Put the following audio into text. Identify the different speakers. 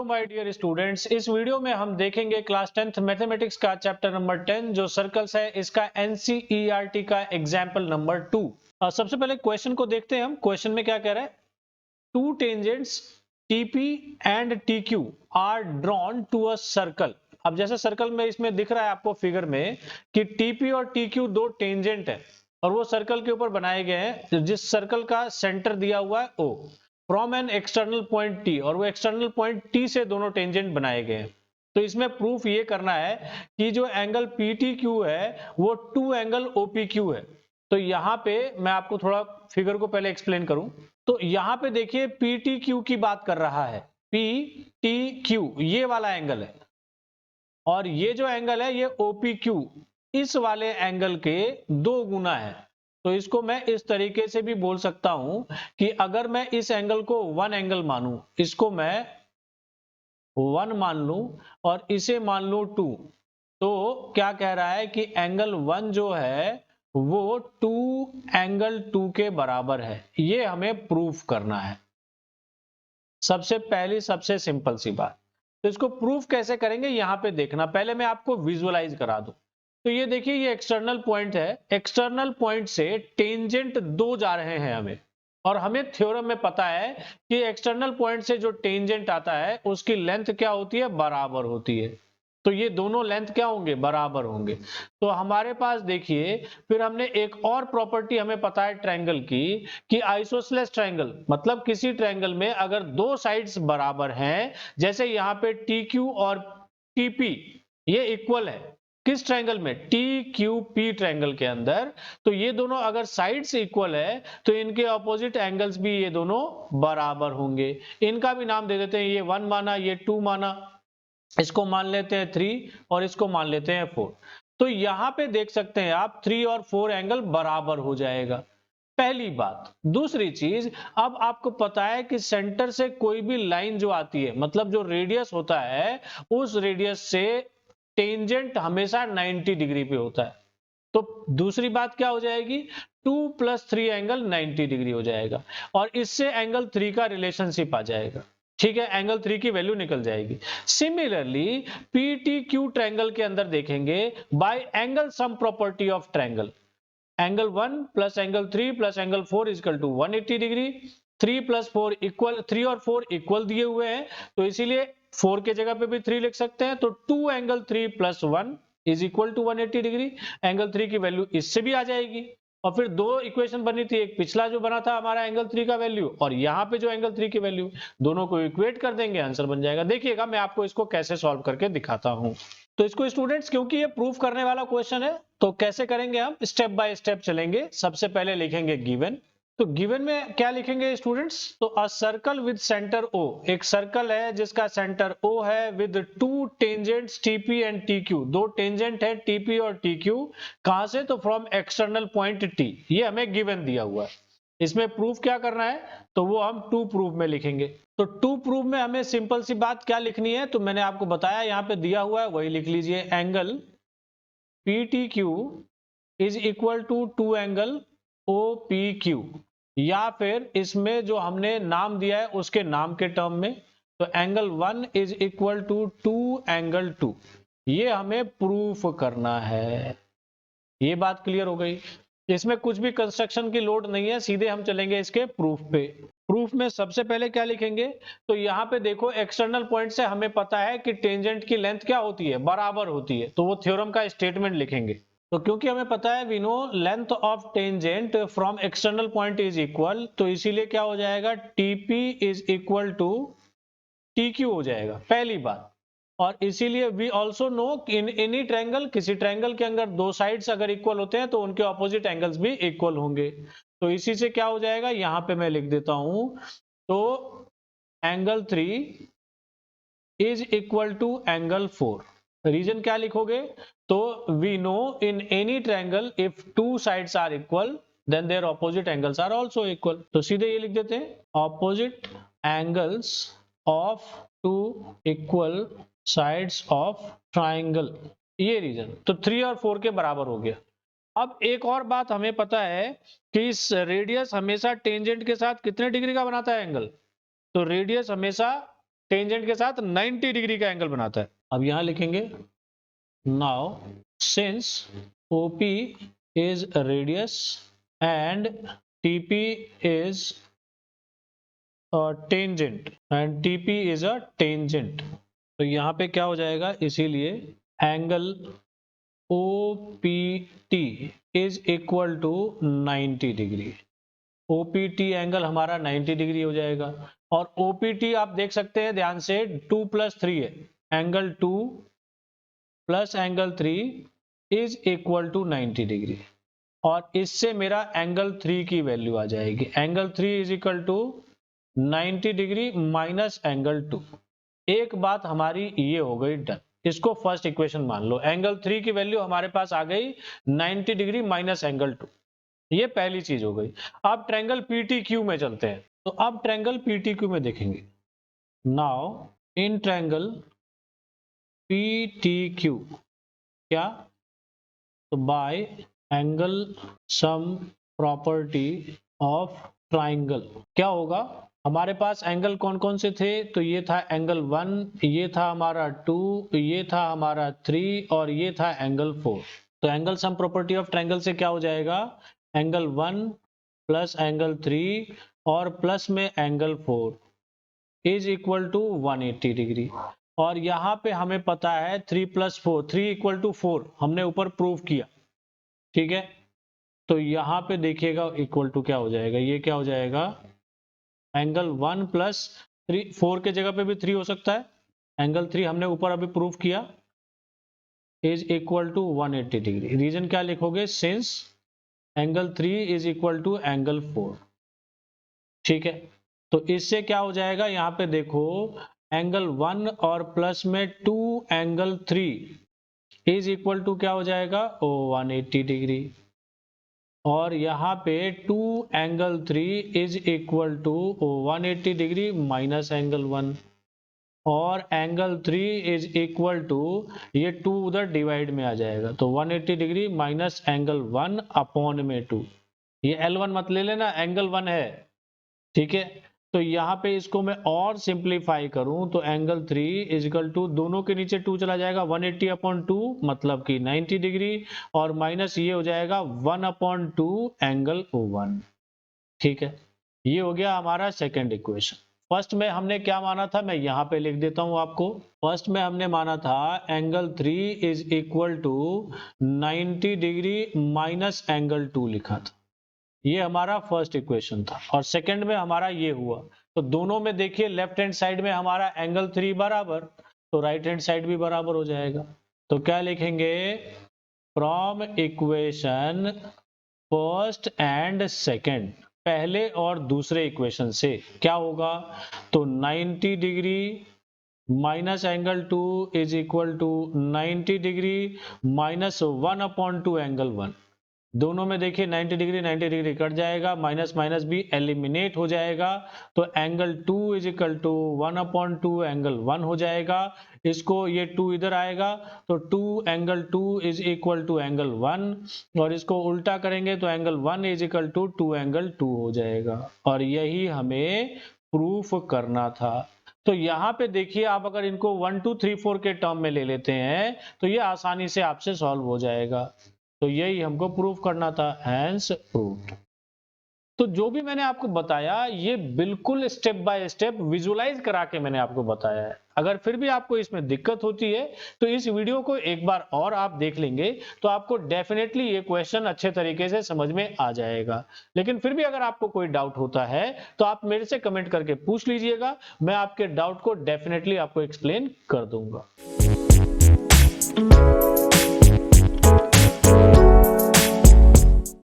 Speaker 1: My dear students, इस video में हम देखेंगे क्लास 10th मैथमेटिक्स का चैप्टर नंबर 10 जो सर्कल्स है, इसका एनसीईआरटी का एग्जाम्पल नंबर 2। सबसे पहले क्वेश्चन को देखते हैं हम। क्वेश्चन में क्या कह रहा है, two tangents TP and TQ are drawn to a circle. अब जैसे सर्कल में इसमें दिख रहा है आपको फिगर में कि टीपी और टीक्यू दो टेंजेंट है और वो सर्कल के ऊपर बनाए गए हैं, जिस सर्कल का सेंटर दिया हुआ है O from an external point T, और वो एक्सटर्नल पॉइंट टी से दोनों टेंजेंट बनाए गए हैं। तो इसमें प्रूफ ये करना है कि जो एंगल पीटीक्यू है वो टू एंगल ओपीक्यू है। तो यहाँ पे मैं आपको थोड़ा फिगर को पहले एक्सप्लेन करूं तो यहाँ पे देखिए पीटीक्यू की बात कर रहा है, पीटीक्यू ये वाला एंगल है, और ये जो एंगल है ये ओपीक्यू इस वाले एंगल के दो गुना है। तो इसको मैं इस तरीके से भी बोल सकता हूं कि अगर मैं इस एंगल को वन एंगल मानूं, इसको मैं वन मान लूं और इसे मान लूं टू, तो क्या कह रहा है कि एंगल वन जो है वो टू एंगल टू के बराबर है। ये हमें प्रूफ करना है। सबसे पहली सबसे सिंपल सी बात, तो इसको प्रूफ कैसे करेंगे यहां पे देखना। पहले मैं आपको विजुअलाइज करा दूं। तो ये देखिए ये एक्सटर्नल पॉइंट है, एक्सटर्नल पॉइंट से टेंजेंट दो जा रहे हैं हमें, और हमें थ्योरम में पता है कि एक्सटर्नल पॉइंट से जो टेंजेंट आता है उसकी लेंथ क्या होती है, बराबर होती है। तो ये दोनों लेंथ क्या होंगे, बराबर होंगे। तो हमारे पास देखिए फिर हमने एक और प्रॉपर्टी हमें पता है ट्रायंगल की, कि आइसोसेलेस ट्रायंगल मतलब किसी ट्रायंगल में अगर दो साइड्स बराबर हैं, जैसे यहाँ पे टी क्यू और टीपी ये इक्वल है, किस ट्रायंगल में, टी क्यू पी ट्रायंगल के अंदर, तो ये दोनों अगर साइड्स इक्वल है तो इनके ऑपोजिट एंगल्स भी ये दोनों बराबर होंगे। इनका भी नाम दे देते हैं, ये वन माना, ये टू माना, इसको मान लेते हैं थ्री और इसको मान लेते हैं फोर। तो यहां पे देख सकते हैं आप थ्री और फोर एंगल बराबर हो जाएगा, पहली बात। दूसरी चीज, अब आपको पता है कि सेंटर से कोई भी लाइन जो आती है, मतलब जो रेडियस होता है, उस रेडियस से टेंजेंट हमेशा 90 डिग्री पे होता है। तो दूसरी बात क्या हो जाएगी, 2 + 3 एंगल 90 डिग्री हो जाएगा, और इससे एंगल 3 का रिलेशनशिप आ जाएगा। ठीक है, एंगल 3 की वैल्यू निकल जाएगी। सिमिलरली पीटीक्यू ट्रायंगल के अंदर देखेंगे bye angle sum property of triangle, angle 1 + angle 3 + angle 4 = 180 degree. 3 + 4 equal, 3 और 4 इक्वल दिए हुए हैं, तो इसीलिए 4 के जगह पे भी 3 लिख सकते हैं। तो 2 एंगल 3 + 1 = 180 डिग्री। एंगल 3 की वैल्यू इससे भी आ जाएगी। और फिर दो इक्वेशन बनी थी, एक पिछला जो बना था हमारा एंगल 3 का वैल्यू, और यहाँ पे जो एंगल 3 की वैल्यू, दोनों को इक्वेट कर देंगे, आंसर बन जाएगा। देखिएगा मैं आपको इसको कैसे सॉल्व करके दिखाता हूँ। तो इसको स्टूडेंट्स, क्योंकि ये प्रूफ करने वाला क्वेश्चन है, तो कैसे करेंगे हम, स्टेप बाय स्टेप चलेंगे। सबसे पहले लिखेंगे गिवन। तो गिवन में क्या लिखेंगे स्टूडेंट्स, तो a circle with centre O, एक सर्कल है जिसका सेंटर ओ है, with two tangents TP and TQ, दो टेंजेंट है टीपी और टीक्यू। कहां से, तो फ्रॉम एक्सटर्नल पॉइंट टी। ये हमें गिवन दिया हुआ है। इसमें प्रूफ क्या करना है, तो वो हम टू प्रूफ में लिखेंगे। तो टू प्रूफ में हमें सिंपल सी बात क्या लिखनी है, तो मैंने आपको बताया यहाँ पे दिया हुआ है, वही लिख लीजिए। Angle PTQ is equal to two angle OPQ, या फिर इसमें जो हमने नाम दिया है उसके नाम के टर्म में, तो angle 1 is equal to two angle 2। ये हमें प्रूफ करना है। ये बात क्लियर हो गई। इसमें कुछ भी कंस्ट्रक्शन की लोड नहीं है, सीधे हम चलेंगे इसके प्रूफ पे। प्रूफ में सबसे पहले क्या लिखेंगे, तो यहाँ पे देखो एक्सटर्नल पॉइंट से हमें पता है कि टेंजेंट की लेंथ क्या होती है, बराबर होती है, तो वो थ्योरम का स्टेटमेंट लिखेंगे। तो क्योंकि हमें पता है we know length of tangent from external point is equal, तो इसीलिए क्या हो जाएगा, TP is equal to TQ हो जाएगा, पहली बात। और इसीलिए we also know in any triangle, किसी ट्रायंगल के अंदर दो साइड्स अगर इक्वल होते हैं तो उनके ऑपोजिट एंगल्स भी इक्वल होंगे। तो इसी से क्या हो जाएगा, यहां पे मैं लिख देता हूं, तो angle 3 is equal to angle 4। Reason क्या लिखोगे, तो we know in any triangle if two sides are equal then their opposite angles are also equal. तो सीधे ये लिख देते हैं, opposite angles of two equal sides of triangle, ये रीजन। तो 3 और 4 के बराबर हो गया। अब एक और बात हमें पता है कि इस रेडियस हमेशा टेंजेंट के साथ कितने डिग्री का बनाता है एंगल, तो रेडियस हमेशा टेंजेंट के साथ 90 डिग्री का एंगल बनाता है। अब यहां लिखेंगे now since OP is radius and TP is tangent and TP is a tangent, तो यहाँ पे क्या हो जाएगा, इसीलिए angle OPT is equal to 90 degree. OPT angle हमारा 90 डिग्री हो जाएगा और OPT आप देख सकते हैं ध्यान से 2 + 3 है, angle 2 plus angle 3 is equal to 90 degree और इससे मेरा एंगल 3 की वैल्यू आ जाएगी। Angle 3 is equal to 90 degree minus angle 2। एक बात हमारी ये हो गई डन, इसको फर्स्ट इक्वेशन मान लो। एंगल 3 की वैल्यू हमारे पास आ गई 90 डिग्री माइनस एंगल 2, ये पहली चीज हो गई। अब ट्रायंगल PTQ में चलते हैं, तो अब ट्रायंगल PTQ में देखेंगे। नाउ इन ट्रायंगल PTQ क्या, तो bye angle sum property of triangle क्या होगा, हमारे पास एंगल कौन कौन से थे, तो ये था एंगल 1, ये था हमारा 2, ये था हमारा 3 और ये था एंगल 4। तो angle sum property of triangle से क्या हो जाएगा, एंगल 1 प्लस एंगल 3 और प्लस में angle 4 is equal to 180 degree. और यहाँ पे हमें पता है 3 + 4 3 इक्वल टू 4 हमने ऊपर प्रूव किया, ठीक है। तो यहाँ पे देखिएगा इक्वल टू क्या हो जाएगा, ये क्या हो जाएगा, एंगल 1 + 3, 4 के जगह पे भी 3 हो सकता है, एंगल 3 हमने ऊपर अभी प्रूव किया is equal to 180 degree. Reason क्या लिखोगे, since angle 3 is equal to angle 4, ठीक है। तो इससे क्या हो जाएगा, यहाँ पे देखो एंगल 1 और प्लस में 2 एंगल 3 इज इक्वल टू क्या हो जाएगा, 180 डिग्री। और यहाँ पे 2 angle 3 is equal to 180 degree minus angle 1 और एंगल 3 इज इक्वल टू, ये 2 उधर डिवाइड में आ जाएगा, तो 180 डिग्री माइनस एंगल 1 अपॉन में 2, ये L1 मत ले लेना, एंगल 1 है, ठीक है। तो यहाँ पे इसको मैं और सिंप्लीफाई करूं तो एंगल 3 इज इक्वल टू, दोनों के नीचे 2 चला जाएगा, 180 अपॉन 2 मतलब कि 90 डिग्री और माइनस ये हो जाएगा 1 अपॉन 2 एंगल 1, ठीक है। ये हो गया हमारा सेकेंड इक्वेशन। फर्स्ट में हमने क्या माना था, मैं यहाँ पे लिख देता हूं आपको। फर्स्ट में हमने माना था angle 3 is equal to 90 degree minus angle 2 लिखा था, ये हमारा फर्स्ट इक्वेशन था। और सेकंड में हमारा ये हुआ, तो दोनों में देखिए लेफ्ट हैंड साइड में हमारा एंगल 3 बराबर, तो राइट हैंड साइड भी बराबर हो जाएगा। तो क्या लिखेंगे, from equation first and second, पहले और दूसरे इक्वेशन से क्या होगा, तो 90 degree minus angle 2 is equal to 90 degree minus 1 upon 2 angle 1, दोनों में देखिए 90 डिग्री कट जाएगा, माइनस माइनस भी एलिमिनेट हो जाएगा, तो angle 2 is equal to 1 upon 2 angle 1 हो जाएगा। इसको ये 2 इधर आएगा तो 2 angle 2 is equal to angle 1 और इसको उल्टा करेंगे तो angle 1 is equal to 2 angle 2 हो जाएगा। और यही हमें प्रूफ करना था। तो यहाँ पे देखिए आप अगर इनको 1 2 3 4 के टर्म में ले लेते हैं तो ये आसानी से आपसे सॉल्व हो जाएगा। तो यही हमको प्रूफ करना था, हैंस प्रूव्ड। तो जो भी मैंने आपको बताया ये बिल्कुल स्टेप बाय स्टेप विजुलाइज करा के मैंने आपको बताया है। अगर फिर भी आपको इसमें दिक्कत होती है तो इस वीडियो को एक बार और आप देख लेंगे तो आपको डेफिनेटली ये क्वेश्चन अच्छे तरीके से समझ में आ जाएगा। लेकिन फिर भी अगर आपको कोई डाउट होता है तो आप मेरे से कमेंट करके पूछ लीजिएगा, मैं आपके डाउट को डेफिनेटली आपको एक्सप्लेन कर दूंगा।